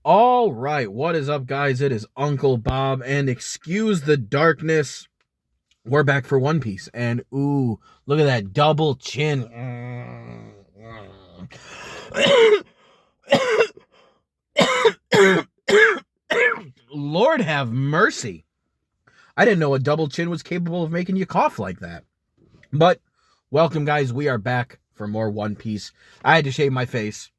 All right, what is up, guys? It is Uncle Bob, and excuse the darkness. We're back for One Piece, and ooh, look at that double chin. Lord have mercy. I didn't know a double chin was capable of making you cough like that. But welcome, guys. We are back for more One Piece. I had to shave my face.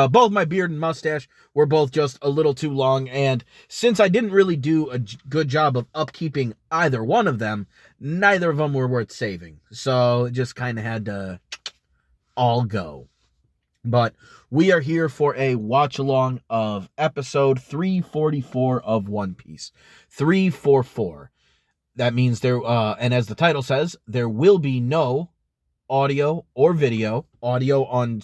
Both my beard and mustache were both just a little too long, and since I didn't really do a good job of upkeeping either one of them, neither of them were worth saving. So it just kind of had to all go. But we are here for a watch along of episode 344 of One Piece. 344. That means and as the title says, there will be no audio or video, audio on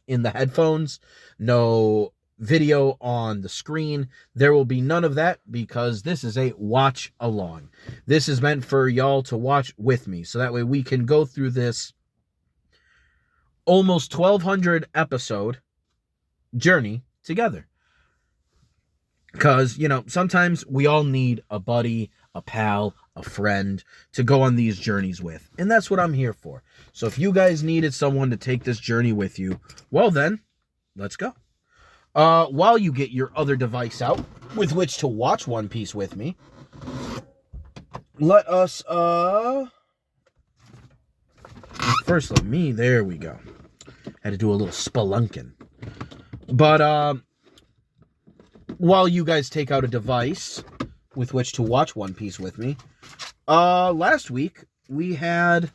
in the headphones, no video on the screen. There will be none of that because this is a watch along. This is meant for y'all to watch with me, so that way we can go through this almost 1200 episode journey together. Because, sometimes we all need a buddy, a pal, a friend to go on these journeys with. And that's what I'm here for. So if you guys needed someone to take this journey with you, well then, let's go. While you get your other device out with which to watch One Piece with me, let us, there we go. Had to do a little spelunking. But, while you guys take out a device with which to watch One Piece with me, last week we had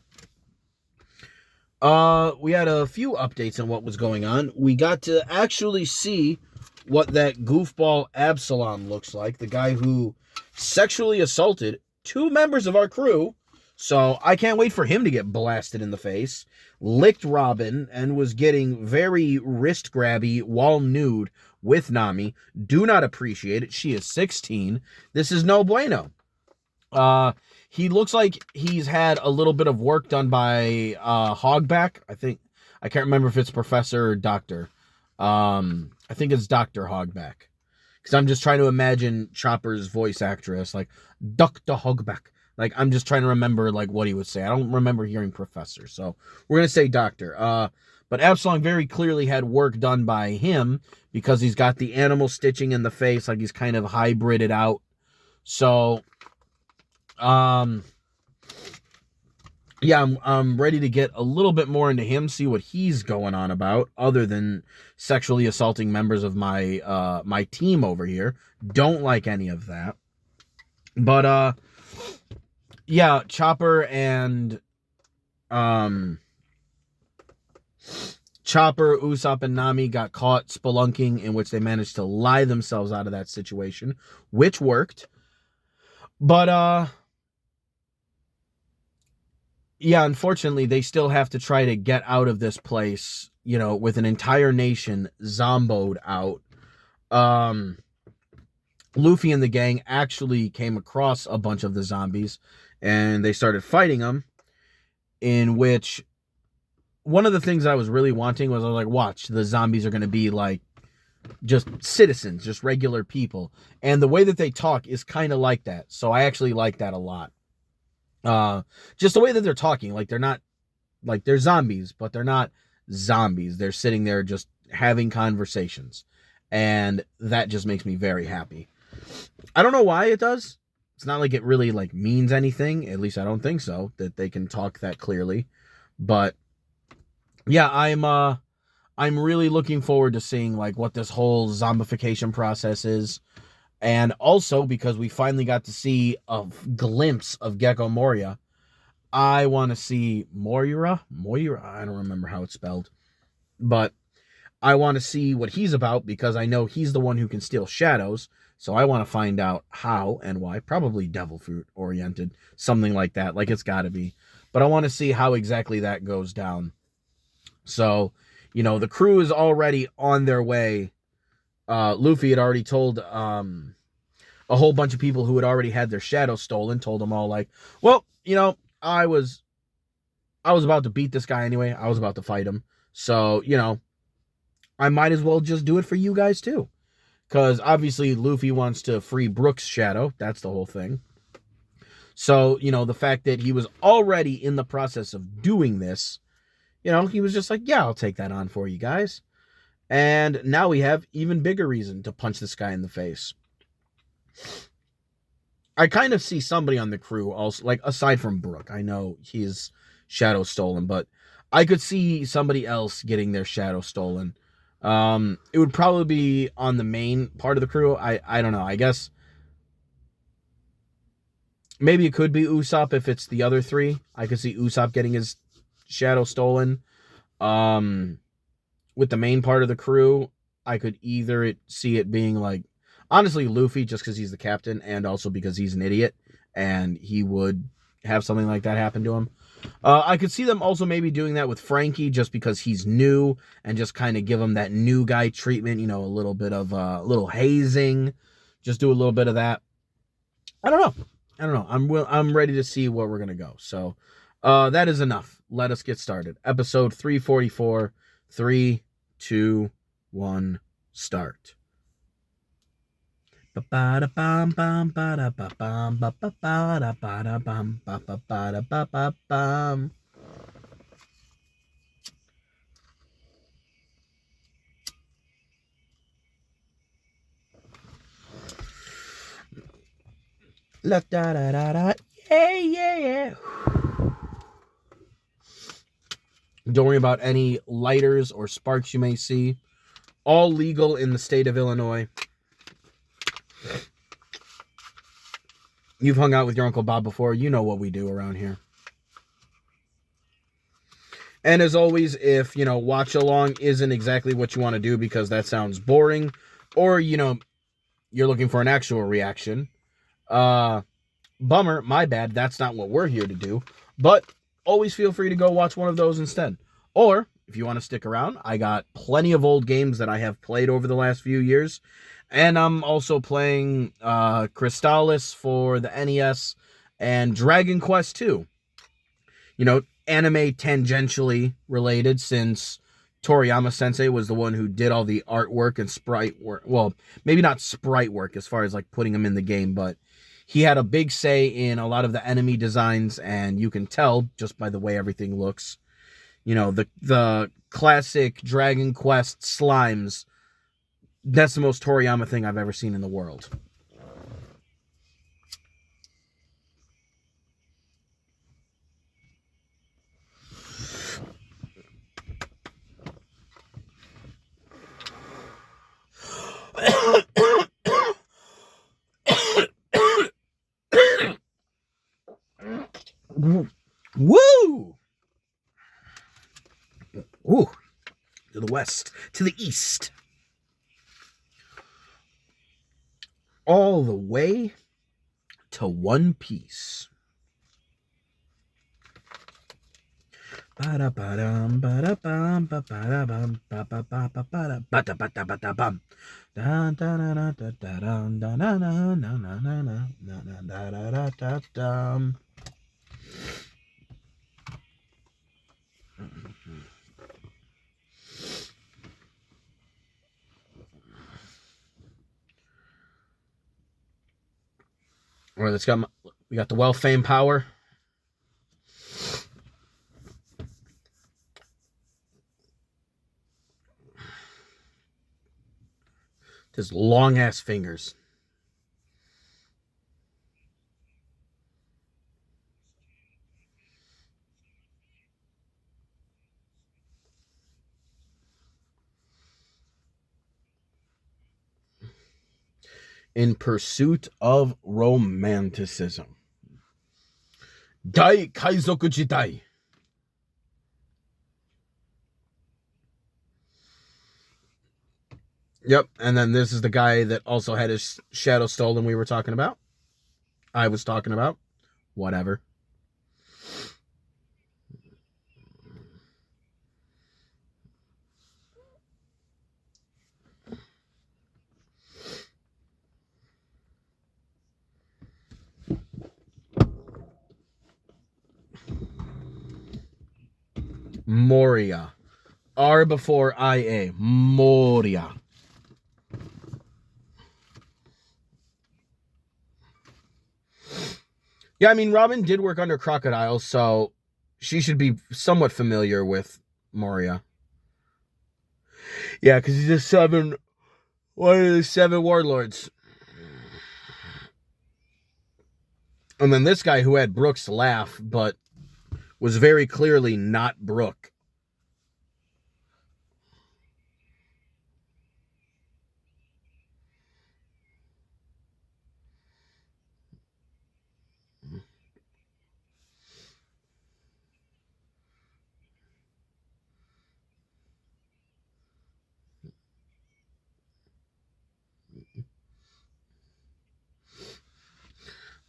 a few updates on what was going on. We got to actually see what that goofball Absalom looks like, the guy who sexually assaulted two members of our crew. So I can't wait for him to get blasted in the face, licked Robin, and was getting very wrist grabby while nude with Nami. Do not appreciate it. She is 16. This is no bueno. He looks like he's had a little bit of work done by Hogback. I can't remember if it's Professor or Doctor. I think it's Dr. Hogback. Because I'm just trying to imagine Chopper's voice actress, like Dr. Hogback. Like, I'm just trying to remember, like, what he would say. I don't remember hearing Professor, so we're going to say Doctor. But Absalom very clearly had work done by him because he's got the animal stitching in the face, like he's kind of hybrided out. So, yeah, I'm ready to get a little bit more into him, see what he's going on about, other than sexually assaulting members of my my team over here. Don't like any of that. But, yeah, Chopper, Usopp, and Nami got caught spelunking, in which they managed to lie themselves out of that situation, which worked. But, yeah, unfortunately, they still have to try to get out of this place, with an entire nation zomboed out. Luffy and the gang actually came across a bunch of the zombies, and they started fighting them, in which one of the things I was really wanting was, I was like, watch, the zombies are going to be like just citizens, just regular people. And the way that they talk is kind of like that. So I actually like that a lot. Just the way that they're talking, like they're not, like they're zombies, but they're not zombies. They're sitting there just having conversations. And that just makes me very happy. I don't know why it does. It's not like it really like means anything. At least I don't think so, that they can talk that clearly. But yeah, I'm really looking forward to seeing like what this whole zombification process is. And also because we finally got to see a glimpse of Gecko Moria, I want to see Moira. I don't remember how it's spelled. But I want to see what he's about because I know he's the one who can steal shadows. So I want to find out how and why. Probably devil fruit oriented, something like that. Like it's got to be. But I want to see how exactly that goes down. So, the crew is already on their way. Luffy had already told a whole bunch of people who had already had their shadows stolen, told them all like, well, I was about to beat this guy anyway. I was about to fight him. So, I might as well just do it for you guys too. Because obviously Luffy wants to free Brook's shadow. That's the whole thing. So, the fact that he was already in the process of doing this, he was just like, yeah, I'll take that on for you guys. And now we have even bigger reason to punch this guy in the face. I kind of see somebody on the crew also, like, aside from Brook. I know his shadow stolen, but I could see somebody else getting their shadow stolen. It would probably be on the main part of the crew. I don't know. I guess maybe it could be Usopp if it's the other three. I could see Usopp getting his shadow stolen. With the main part of the crew, I could either see it being like, honestly, Luffy, just because he's the captain, and also because he's an idiot, and he would have something like that happen to him. I could see them also maybe doing that with Frankie, just because he's new, and just kind of give him that new guy treatment, a little bit of a little hazing, just do a little bit of that. I don't know. I'm ready to see where we're gonna go. So, that is enough. Let us get started. Episode 344. 3, 2, 1, start. La da da da da. Yeah. Don't worry about any lighters or sparks you may see. All legal in the state of Illinois. You've hung out with your Uncle Bob before. You know what we do around here. And as always, if, watch along isn't exactly what you want to do because that sounds boring, or, you're looking for an actual reaction, bummer, my bad, that's not what we're here to do. But always feel free to go watch one of those instead. Or, if you want to stick around, I got plenty of old games that I have played over the last few years. And I'm also playing Crystallis for the NES and Dragon Quest II. Anime tangentially related, since Toriyama Sensei was the one who did all the artwork and sprite work. Well, maybe not sprite work as far as like putting them in the game, but he had a big say in a lot of the enemy designs, and you can tell just by the way everything looks. The classic Dragon Quest slimes, that's the most Toriyama thing I've ever seen in the world. Woo! Ooh, to the west, to the east. All the way to One Piece. All right, we got the well-famed power. His long-ass fingers. In pursuit of romanticism. Dai Kaizoku Jidai. Yep, and then this is the guy that also had his shadow stolen we were talking about. I was talking about. Whatever. Moria. R before IA. Moria. Yeah, I mean, Robin did work under Crocodile, so she should be somewhat familiar with Moria. Yeah, because he's one of the seven warlords. And then this guy who had Brooke's laugh, but was very clearly not Brooke.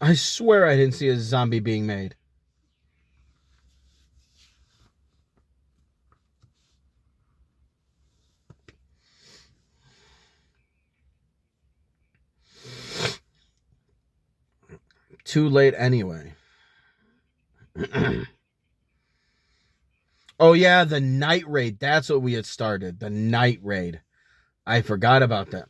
I swear I didn't see a zombie being made. Too late anyway. Oh yeah, the night raid. That's what we had started. The night raid. I forgot about that.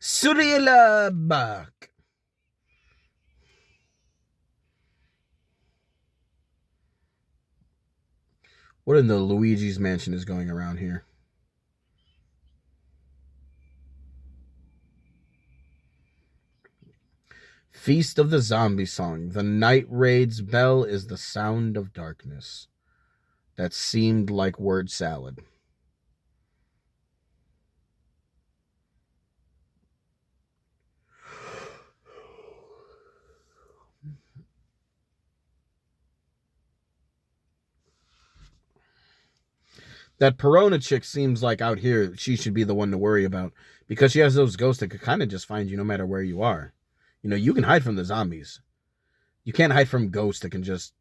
Surya Bak. What in the Luigi's Mansion is going around here? Feast of the Zombie Song. The night raid's bell is the sound of darkness. That seemed like word salad. That Perona chick seems like out here she should be the one to worry about because she has those ghosts that could kind of just find you no matter where you are. You know, you can hide from the zombies. You can't hide from ghosts that can just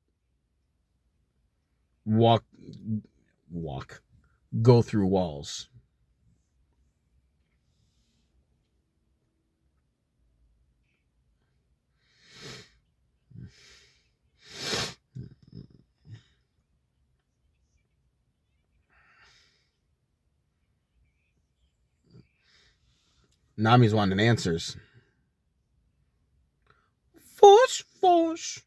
walk, walk, go through walls. Nami's wanting answers. Force, force.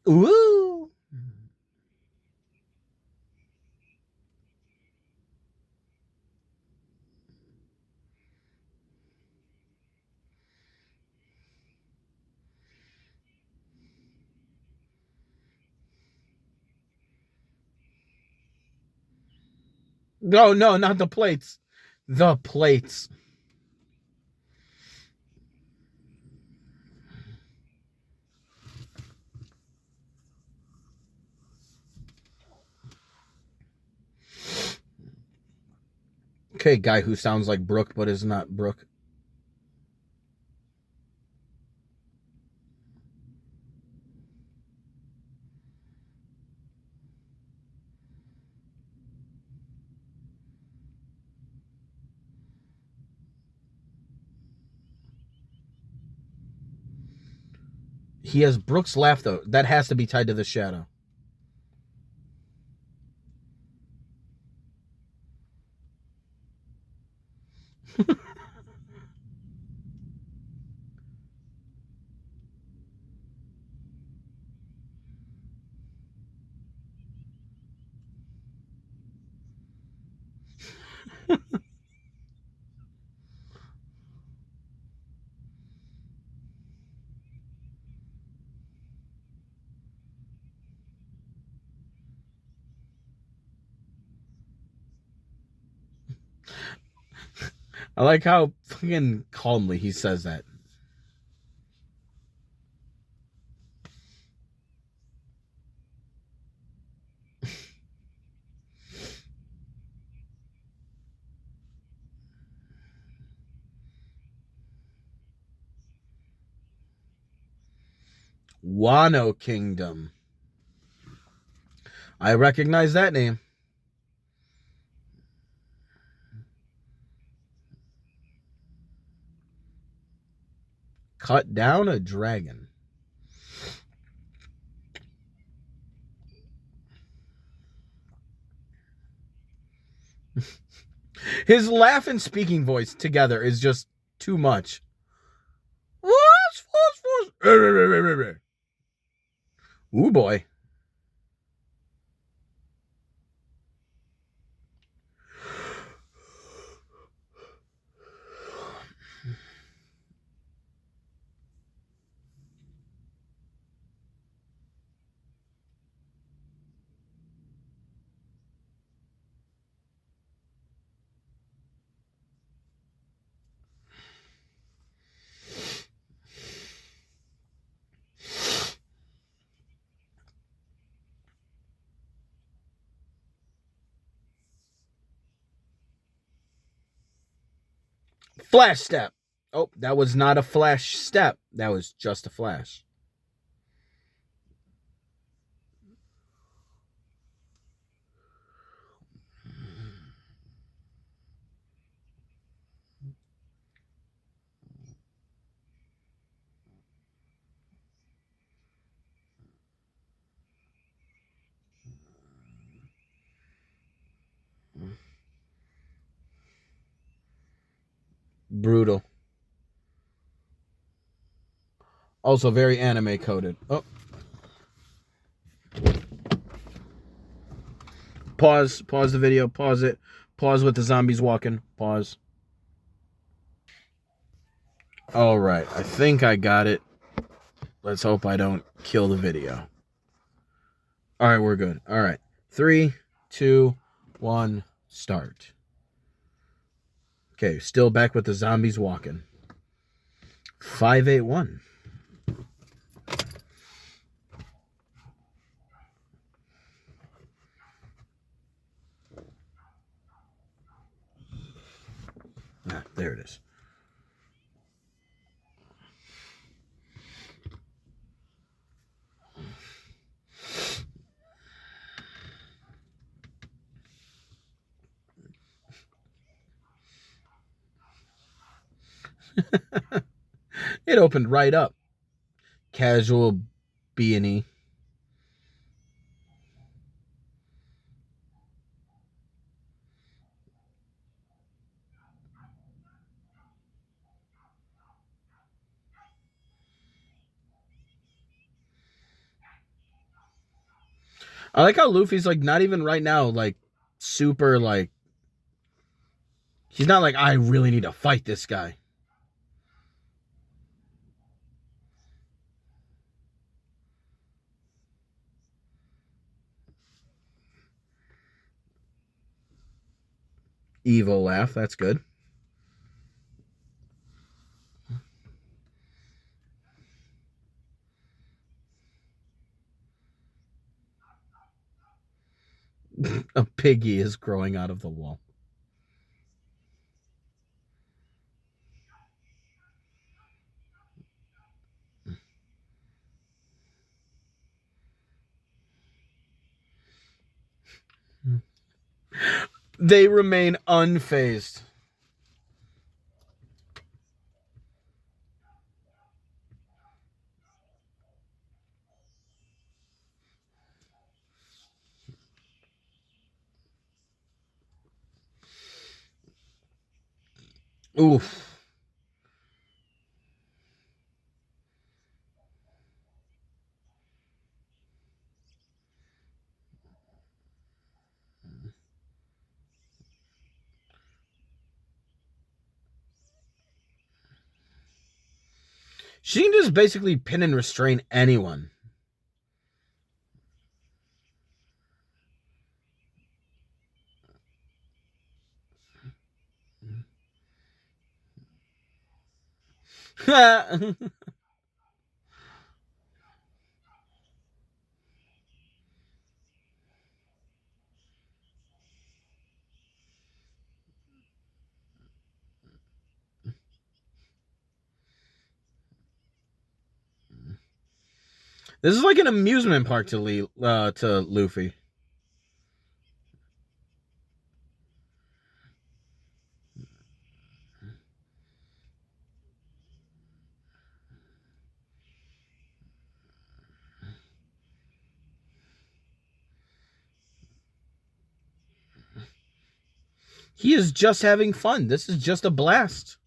Ooh. No, no, not the plates. The plates. Okay, guy who sounds like Brooke but is not Brooke. He has Brooke's laugh though. That has to be tied to the shadow. I like how fucking calmly he says that. Wano Kingdom. I recognize that name. Cut down a dragon. His laugh and speaking voice together is just too much. Ooh boy. Flash step. Oh, that was not a flash step. That was just a flash. Brutal. Also very anime coded. Oh. Pause the video, pause it. Pause with the zombies walking. Pause. All right, I think I got it. Let's hope I don't kill the video. All right, we're good. All right. 3, 2, 1, start. Okay, still back with the zombies walking. 581. Ah, there it is. It opened right up. Casual B&E. I like how Luffy's like not even right now like super like he's not like I really need to fight this guy. Evil laugh, that's good. A piggy is growing out of the wall. They remain unfazed. Oof. She can just basically pin and restrain anyone. This is like an amusement park to Luffy. He is just having fun. This is just a blast.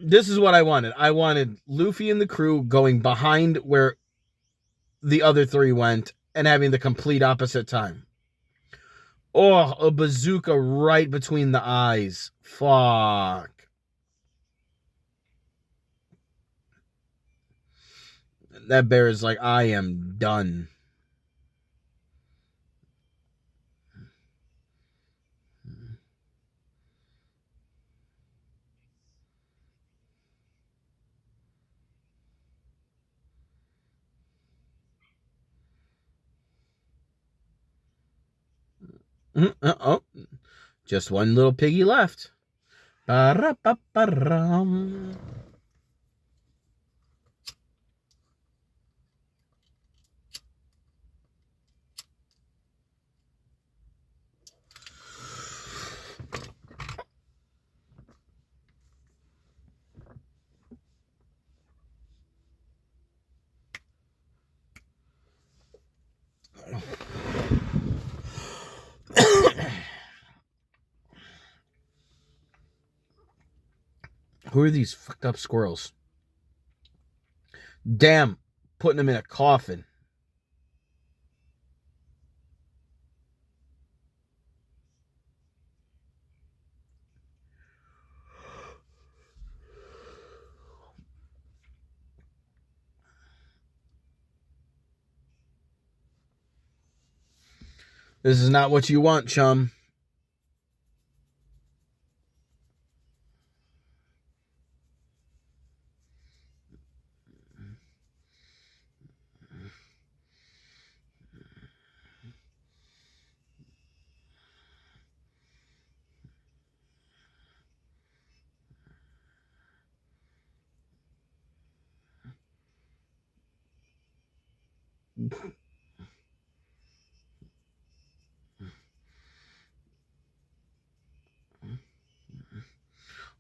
This is what I wanted. I wanted Luffy and the crew going behind where the other three went and having the complete opposite time. Oh, a bazooka right between the eyes. Fuck. That bear is like, I am done. Oh, just one little piggy left. Ba-ra-ba-ba-rum. Who are these fucked up squirrels? Damn, putting them in a coffin. This is not what you want, chum.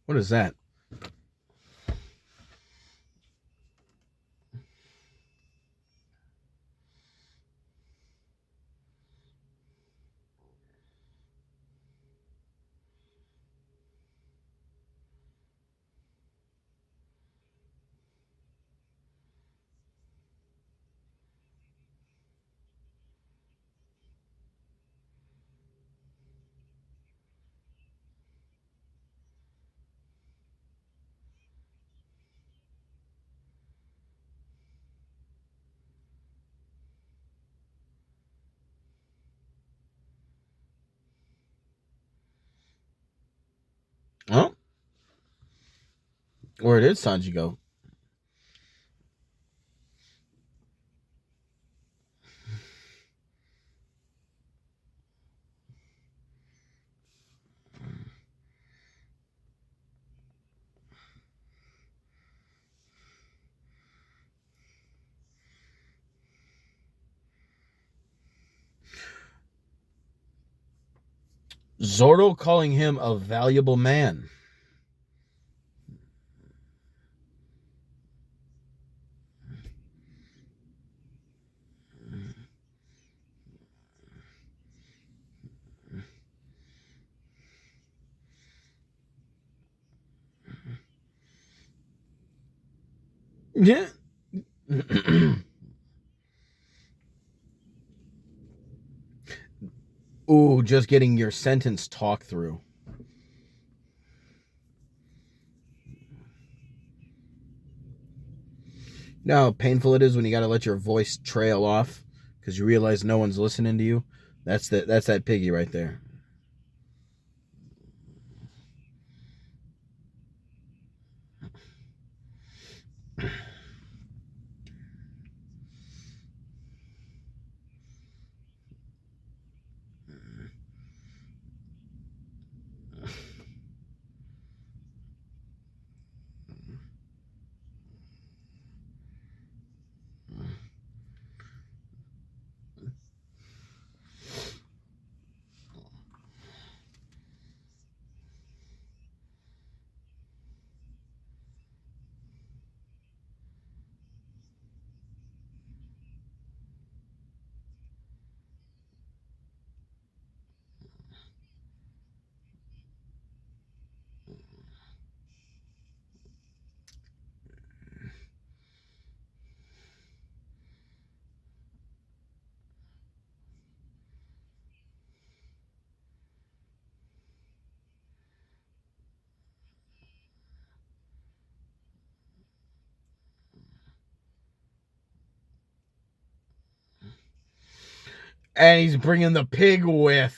What is that? Oh, where did Sanji go? Zoro calling him a valuable man. Yeah. Ooh, just getting your sentence talked through. You know how painful it is when you got to let your voice trail off because you realize no one's listening to you. That's that piggy right there. And he's bringing the pig with.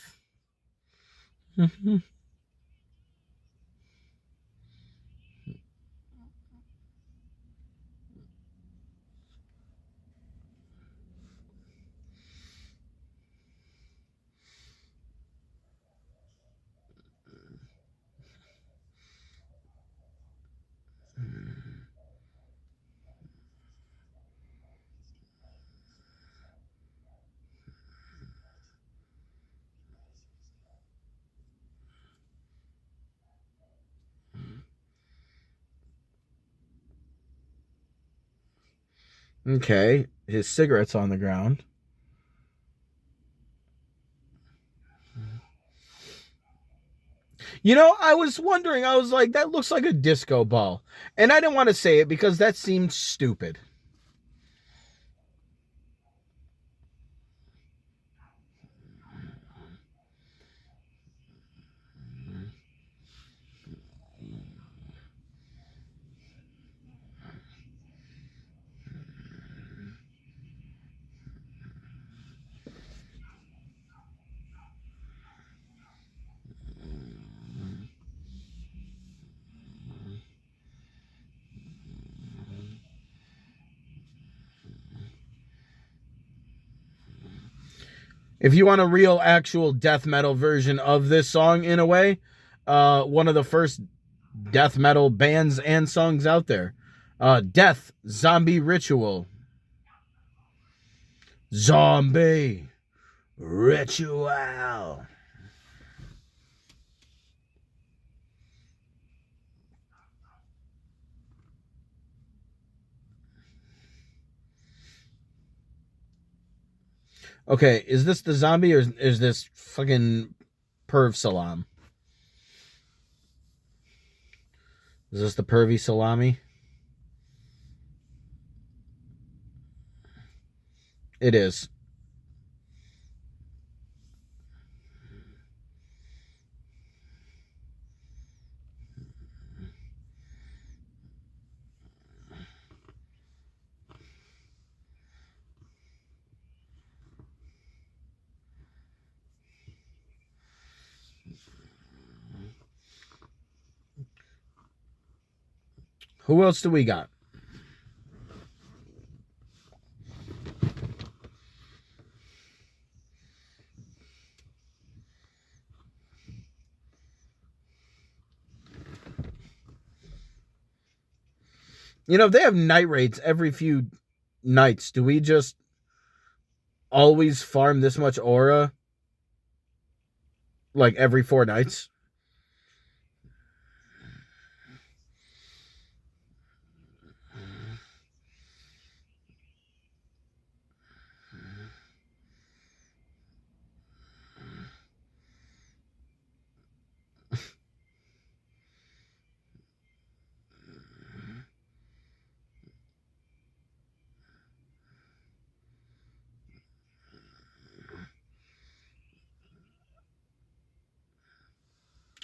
Okay, his cigarette's on the ground. You know, I was wondering, I was like, that looks like a disco ball. And I didn't want to say it because that seemed stupid. If you want a real, actual death metal version of this song, in a way, one of the first death metal bands and songs out there. Death Zombie Ritual. Zombie Ritual. Okay, is this the zombie or is this fucking perv salam? Is this the pervy salami? It is. Who else do we got? You know, if they have night raids every few nights, do we just always farm this much aura like every 4 nights?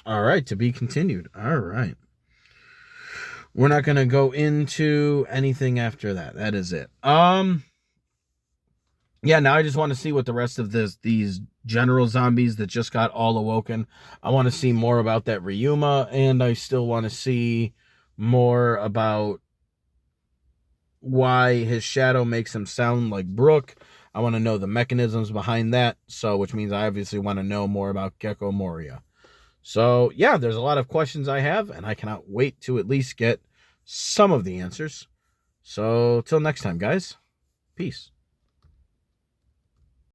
All right, to be continued. All right. We're not going to go into anything after that. That is it. Yeah, now I just want to see what the rest of these general zombies that just got all awoken. I want to see more about that Ryuma, and I still want to see more about why his shadow makes him sound like Brooke. I want to know the mechanisms behind that, so which means I obviously want to know more about Gecko Moria. So, yeah, there's a lot of questions I have, and I cannot wait to at least get some of the answers. So, till next time, guys. Peace.